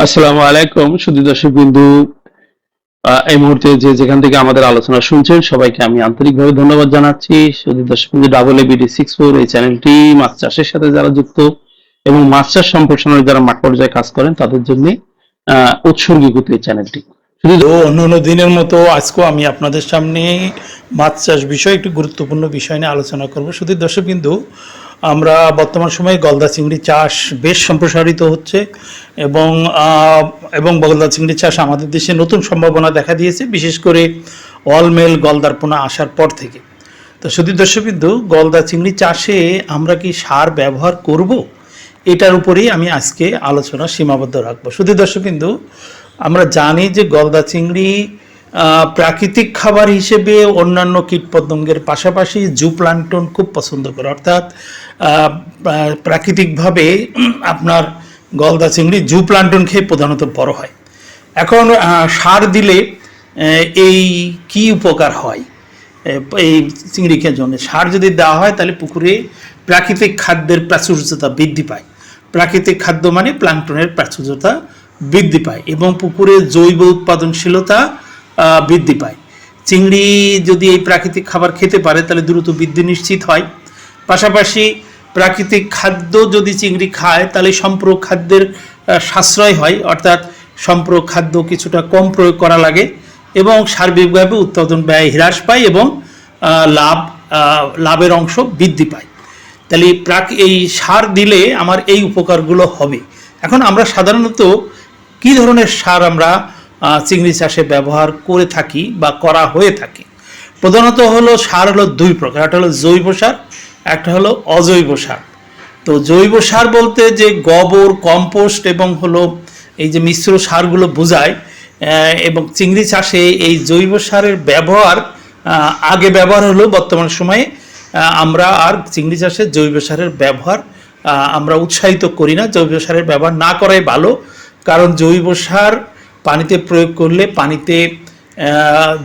আসসালামু আলাইকুম সুধী দর্শকবৃন্দু। এই মুহূর্তে যেখান থেকে আমাদের আলোচনা শুনছেন সবাইকে আমি আন্তরিকভাবে ধন্যবাদ জানাচ্ছি। সুধী দর্শকবৃন্দু, AABD64 এই চ্যানেলটি মাছ চাষের সাথে যারা যুক্ত এবং মাছ চাষ সম্প্রসারণে যারা মাঠ পর্যায়ে কাজ করেন তাদের জন্য উৎসর্গীকৃত এই চ্যানেলটি। তো অন্য দিনের মতো আজকেও আমি আপনাদের সামনে মাছ চাষ বিষয়ে একটি গুরুত্বপূর্ণ বিষয় নিয়ে আলোচনা করব। শুধু দর্শক বিন্দু, আমরা বর্তমান সময়ে গলদা চিংড়ি চাষ বেশ সম্প্রসারিত হচ্ছে এবং গলদা চিংড়ি চাষ আমাদের দেশে নতুন সম্ভাবনা দেখা দিয়েছে, বিশেষ করে অলমেল গলদার পোনা আসার পর থেকে। তো শুধু দর্শক বিন্দু, গলদা চিংড়ি চাষে আমরা কি সার ব্যবহার করব, এটার উপরেই আমি আজকে আলোচনা সীমাবদ্ধ রাখবো। শুধু দর্শক বিন্দু, আমরা জানি যে গলদা চিংড়ি প্রাকৃতিক খাবার হিসেবে অন্যান্য কীটপতঙ্গের পাশাপাশি জুপ্লাঙ্কটন খুব পছন্দ করে, অর্থাৎ প্রাকৃতিকভাবে আপনার গলদা চিংড়ি জুপ্লাঙ্কটন খেয়ে প্রধানত বড় হয়। এখন সার দিলে এই কি উপকার হয় এই চিংড়িকে জন্য? সার যদি দেওয়া হয় তাহলে পুকুরে প্রাকৃতিক খাদ্যের প্রাচুর্যতা বৃদ্ধি পায়। প্রাকৃতিক খাদ্য মানে প্লাঙ্কটনের প্রাচুর্যতা বৃদ্ধি পায় এবং পুকুরে জৈব উৎপাদনশীলতা বৃদ্ধি পায়। চিংড়ি যদি এই প্রাকৃতিক খাবার খেতে পারে তাহলে দ্রুত বৃদ্ধি নিশ্চিত হয়। পাশাপাশি প্রাকৃতিক খাদ্য যদি চিংড়ি খায় তাহলে সম্পূরক খাদ্যের সাশ্রয় হয়, অর্থাৎ সম্পূরক খাদ্য কিছুটা কম প্রয়োগ করা লাগে এবং সার্বিকভাবে উৎপাদন ব্যয় হ্রাস পায় এবং লাভের অংশ বৃদ্ধি পায়। তাহলে এই সার দিলে আমার এই উপকারগুলো হবে। এখন আমরা সাধারণত কি ধরনের সার আমরা চিংড়ি চাষে ব্যবহার করে থাকি বা করা হয়ে থাকে? প্রধানত হলো সার হলো দুই প্রকার, একটা হলো জৈব সার, একটা হলো অজৈব সার। তো জৈব সার বলতে যে গোবর, কম্পোস্ট এবং হলো এই যে মিশ্র সারগুলো বোঝায়। এবং চিংড়ি চাষে এই জৈব সারের ব্যবহার আগে ব্যবহার হলো, বর্তমান সময়ে আমরা আর চিংড়ি চাষে জৈব সারের ব্যবহার আমরা উৎসাহিত করি না। জৈব সারের ব্যবহার না করাই ভালো, কারণ জৈব সার পানিতে প্রয়োগ করলে পানিতে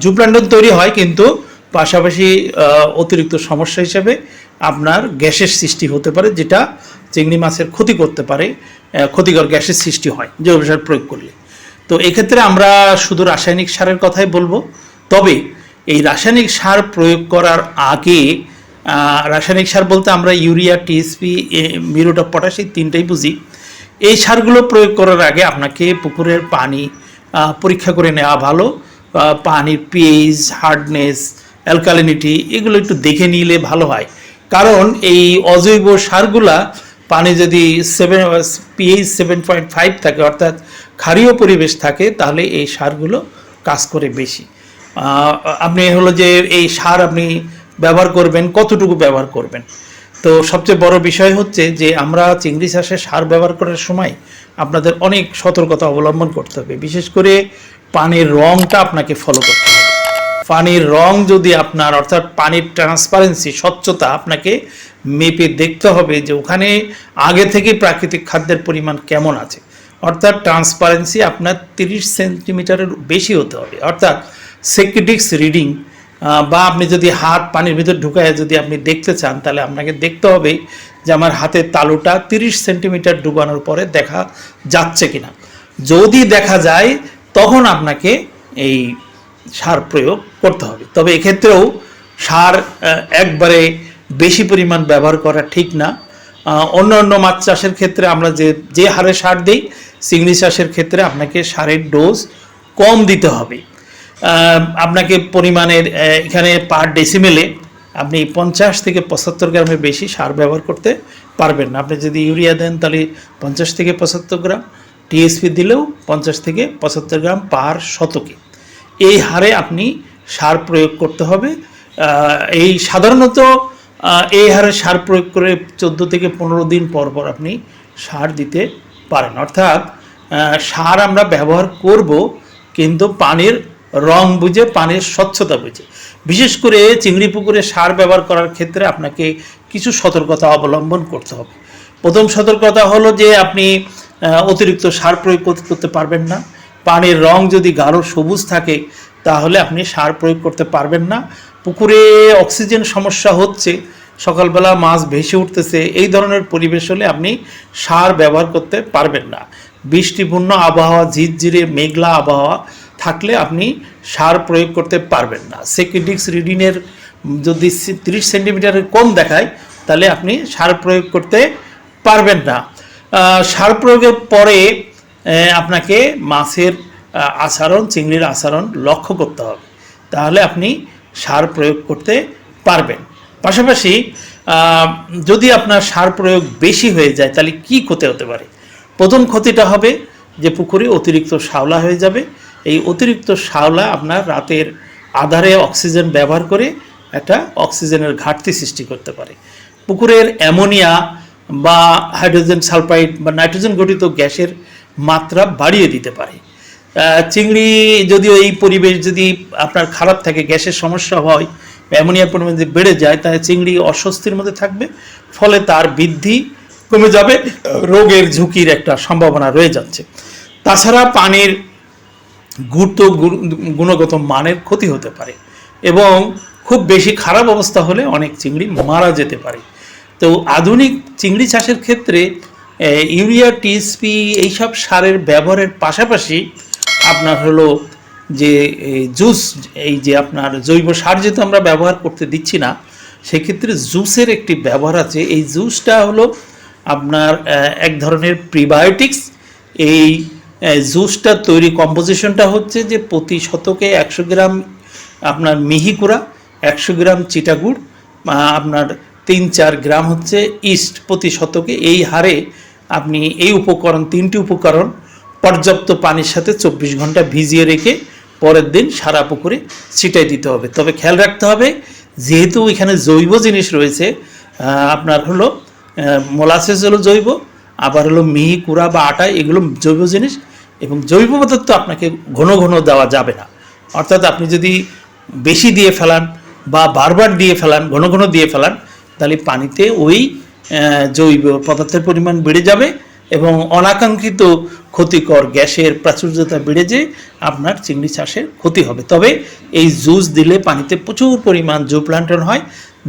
জুপ্লাঙ্কটন তৈরি হয়, কিন্তু পাশাপাশি অতিরিক্ত সমস্যা হিসেবে আপনার গ্যাসের সৃষ্টি হতে পারে, যেটা চিংড়ি মাছের ক্ষতি করতে পারে, ক্ষতিকর গ্যাসের সৃষ্টি হয় জৈব সার প্রয়োগ করলে। তো এক্ষেত্রে আমরা শুধু রাসায়নিক সারের কথাই বলবো। তবে এই রাসায়নিক সার প্রয়োগ করার আগে, রাসায়নিক সার বলতে আমরা urea, TSP, muriate of potash এই তিনটাই বুঝি। এই সারগুলো প্রয়োগ করার আগে আপনাকে পুকুরের পানি পরীক্ষা করে নেওয়া ভালো। পানির পিএইচ, হার্ডনেস, অ্যালকালিনিটি এগুলো একটু দেখে নিলে ভালো হয়, কারণ এই অজৈব সারগুলা পানি যদি পিএইচ 7.5 থাকে, অর্থাৎ ক্ষারীয় পরিবেশ থাকে, তাহলে এই সারগুলো কাজ করে বেশি। আপনি হলো যে এই সার আপনি ব্যবহার করবেন, কতটুকু ব্যবহার করবেন। তো সবচেয়ে বড় বিষয় হচ্ছে যে আমরা চিংড়ি চাষে সার ব্যবহার করার সময় আপনাদের অনেক সতর্কতা অবলম্বন করতে হবে। বিশেষ করে পানির রঙটা আপনাকে ফলো করতে হবে। পানির রং যদি আপনার, অর্থাৎ পানির ট্রান্সপারেন্সি, স্বচ্ছতা আপনাকে মেপে দেখতে হবে যে ওখানে আগে থেকে প্রাকৃতিক খাদ্যের পরিমাণ কেমন আছে। অর্থাৎ ট্রান্সপারেন্সি আপনার 30 সেন্টিমিটারের বেশি হতে হবে, অর্থাৎ সেকিডিক্স রিডিং। বা আপনি যদি হাত পানির ভিতর ঢুকায় যদি আপনি দেখতে চান, তাহলে আপনাকে দেখতে হবে যে আমার হাতের তালুটা 30 সেন্টিমিটার ডুবানোর পরে দেখা যাচ্ছে কিনা। যদি দেখা যায় তখন আপনাকে এই সার প্রয়োগ করতে হবে। তবে এক্ষেত্রেও সার একবারে বেশি পরিমাণ ব্যবহার করা ঠিক না। অন্য মাছ চাষের ক্ষেত্রে আমরা যে হারে সার দিই, চিংড়ি চাষের ক্ষেত্রে আপনাকে সারের ডোজ কম দিতে হবে। আপনাকে পরিমাণের এখানে পার ডেসিমেলে আপনি 50 থেকে 75 গ্রামের বেশি সার ব্যবহার করতে পারবেন না। আপনি যদি ইউরিয়া দেন তাহলে 50 থেকে 75 গ্রাম, টিএসপি দিলেও 50 থেকে 75 গ্রাম পার শতকে, এই হারে আপনি সার প্রয়োগ করতে হবে। এই সাধারণত এই হারে সার প্রয়োগ করে 14 থেকে 15 দিন পর পর আপনি সার দিতে পারেন। অর্থাৎ সার আমরা ব্যবহার করব, কিন্তু পানির রং বুঝে, পানির স্বচ্ছতা বুঝে। বিশেষ করে চিংড়ি পুকুরে সার ব্যবহার করার ক্ষেত্রে আপনাকে কিছু সতর্কতা অবলম্বন করতে হবে। প্রথম সতর্কতা হলো যে আপনি অতিরিক্ত সার প্রয়োগ করতে পারবেন না। পানির রং যদি গাঢ় সবুজ থাকে তাহলে আপনি সার প্রয়োগ করতে পারবেন না। পুকুরে অক্সিজেন সমস্যা হচ্ছে, সকালবেলা মাছ ভেসে উঠতেছে, এই ধরনের পরিবেশ হলে আপনি সার ব্যবহার করতে পারবেন না। বৃষ্টিপূর্ণ আবহাওয়া, ঝিরঝিরে মেঘলা আবহাওয়া থাকলে আপনি সার প্রয়োগ করতে পারবেন না। সেকেডিক্স রিডিংয়ের যদি 30 সেন্টিমিটারের কম দেখায় তাহলে আপনি সার প্রয়োগ করতে পারবেন না। সার প্রয়োগের পরে আপনাকে মাছের আচরণ, চিংড়ির আচরণ লক্ষ্য করতে হবে, তাহলে আপনি সার প্রয়োগ করতে পারবেন। পাশাপাশি যদি আপনার সার প্রয়োগ বেশি হয়ে যায় তাহলে কি ক্ষতি হতে পারে? প্রথম ক্ষতিটা হবে যে পুকুরে অতিরিক্ত শ্যাওলা হয়ে যাবে। এই অতিরিক্ত শ্যাওলা আপনার রাতের আধারে অক্সিজেন ব্যবহার করে একটা অক্সিজেনের ঘাটতি সৃষ্টি করতে পারে। পুকুরের অ্যামোনিয়া বা হাইড্রোজেন সালফাইড বা নাইট্রোজেন ঘটিত গ্যাসের মাত্রা বাড়িয়ে দিতে পারে। চিংড়ি যদিও এই পরিবেশ যদি আপনার খারাপ থাকে, গ্যাসের সমস্যা হয়, অ্যামোনিয়ার পরিমাণ যদি বেড়ে যায়, তাহলে চিংড়ি অস্বস্তির মধ্যে থাকবে, ফলে তার বৃদ্ধি কমে যাবে, রোগের ঝুঁকির একটা সম্ভাবনা রয়ে যাচ্ছে। তাছাড়া পানির গুণগত মানের ক্ষতি হতে পারে এবং খুব বেশি খারাপ অবস্থা হলে অনেক চিংড়ি মারা যেতে পারে। তো আধুনিক চিংড়ি চাষের ক্ষেত্রে ইউরিয়া, টিএসপি এইসব সারের ব্যবহারের পাশাপাশি আপনার হলো যে জুস, এই যে আপনার জৈব সার যেহেতু আমরা ব্যবহার করতে দিচ্ছি না, সেক্ষেত্রে জুসের একটি ব্যবহার আছে। এই জুসটা হলো আপনার এক ধরনের প্রিবায়োটিক্স। এই জুসটা তৈরি কম্পোজিশনটা হচ্ছে যে প্রতি শতকে 100 গ্রাম আপনার মিহি কুড়া, 100 গ্রাম চিটাগুড়, আপনার 3-4 গ্রাম হচ্ছে ইস্ট প্রতি শতকে। এই হারে আপনি এই উপকরণ, 3টি উপকরণ পর্যাপ্ত পানির সাথে 24 ঘন্টা ভিজিয়ে রেখে পরের দিন সারা পুকুরে ছিটাই দিতে হবে। তবে খেয়াল রাখতে হবে, যেহেতু এখানে জৈব জিনিস রয়েছে, আপনার হলো মোলাসেস হলো জৈব, আবার হলো মিহি কুড়া বা আটা, এগুলো জৈব জিনিস, এবং জৈব পদার্থ আপনাকে ঘন ঘন দেওয়া যাবে না। অর্থাৎ আপনি যদি বেশি দিয়ে ফেলান বা বারবার দিয়ে ফেলান, ঘন ঘন দিয়ে ফেলান, তাহলে পানিতে ওই জৈব পদার্থের পরিমাণ বেড়ে যাবে এবং অনাকাঙ্ক্ষিত ক্ষতিকর গ্যাসের প্রাচুর্যতা বেড়ে যেয়ে আপনার চিংড়ি চাষের ক্ষতি হবে। তবে এই জুস দিলে পানিতে প্রচুর পরিমাণ জুপ্লান্টন হয়,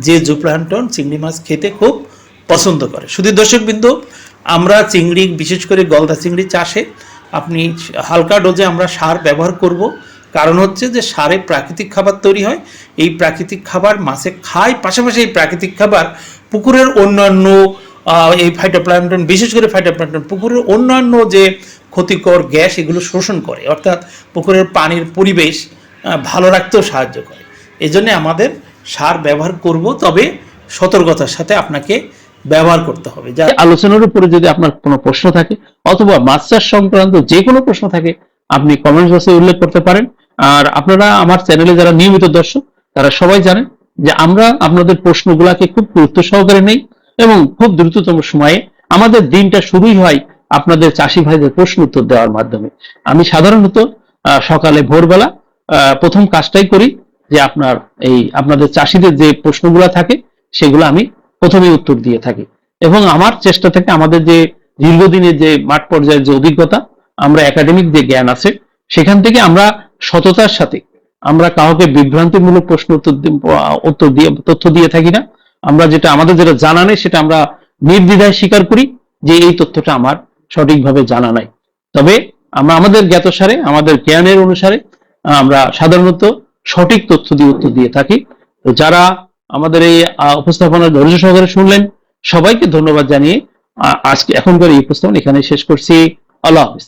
যে জুপ্লান্টন চিংড়ি মাছ খেতে খুব পছন্দ করে। শুধু দর্শকবৃন্দ, আমরা চিংড়ি, বিশেষ করে গলদা চিংড়ি চাষে আপনি হালকা ডোজে আমরা সার ব্যবহার করব। কারণ হচ্ছে যে সারে প্রাকৃতিক খাবার তৈরি হয়, এই প্রাকৃতিক খাবার মাছে খায়, পাশাপাশি এই প্রাকৃতিক খাবার পুকুরের অন্যান্য এই ফাইটোপ্ল্যাঙ্কটন, বিশেষ করে ফাইটোপ্ল্যাঙ্কটন পুকুরের অন্যান্য যে ক্ষতিকর গ্যাস এগুলো শোষণ করে, অর্থাৎ পুকুরের পানির পরিবেশ ভালো রাখতেও সাহায্য করে। এই জন্যে আমাদের সার ব্যবহার করব, তবে সতর্কতার সাথে আপনাকে ব্যবহার করতে হবে। যা আলোচনার উপরে যদি আপনার কোনো প্রশ্ন থাকে অথবা মাছ চাষ সংক্রান্ত যে কোনো প্রশ্ন থাকে, আপনি কমেন্টস বক্সে উল্লেখ করতে পারেন। আর আপনারা আমার চ্যানেলে যারা নিয়মিত দর্শক, তারা সবাই জানেন যে আমরা আপনাদের প্রশ্নগুলাকে খুব গুরুত্ব সহকারে নেই এবং খুব দ্রুততম সময়ে আমাদের দিনটা শুরুই হয় আপনাদের চাষি ভাইদের প্রশ্ন উত্তর দেওয়ার মাধ্যমে। আমি সাধারণত সকালে ভোরবেলা প্রথম কাজটাই করি যে আপনাদের চাষিদের যে প্রশ্নগুলো থাকে সেগুলো আমি প্রথমে উত্তর দিয়ে থাকি, এবং আমার চেষ্টা থাকে আমাদের যে দীর্ঘদিনের যে মাঠ পর্যায়ের যে অভিজ্ঞতা, আমরা একাডেমিক যে জ্ঞান আছে, সেখান থেকে আমরা সততার সাথে আমরা কাউকে বিভ্রান্তিমূলক প্রশ্ন উত্তর দিয়ে তথ্য দিয়ে থাকি না। আমরা আমাদের যেটা জানা নেই সেটা আমরা নির্দ্বিধায় স্বীকার করি যে এই তথ্যটা আমার সঠিকভাবে জানা নাই। তবে আমরা আমাদের জ্ঞাতসারে, আমাদের জ্ঞানের অনুসারে আমরা সাধারণত সঠিক তথ্য দিয়ে উত্তর দিয়ে থাকি। তো যারা আমাদের এই উপস্থাপনা ধৈর্য সহকারে শুনলেন, সবাইকে ধন্যবাদ জানিয়ে আজকে এখনকার এই উপস্থাপনা এখানে শেষ করছি। আল্লাহ হাফেজ।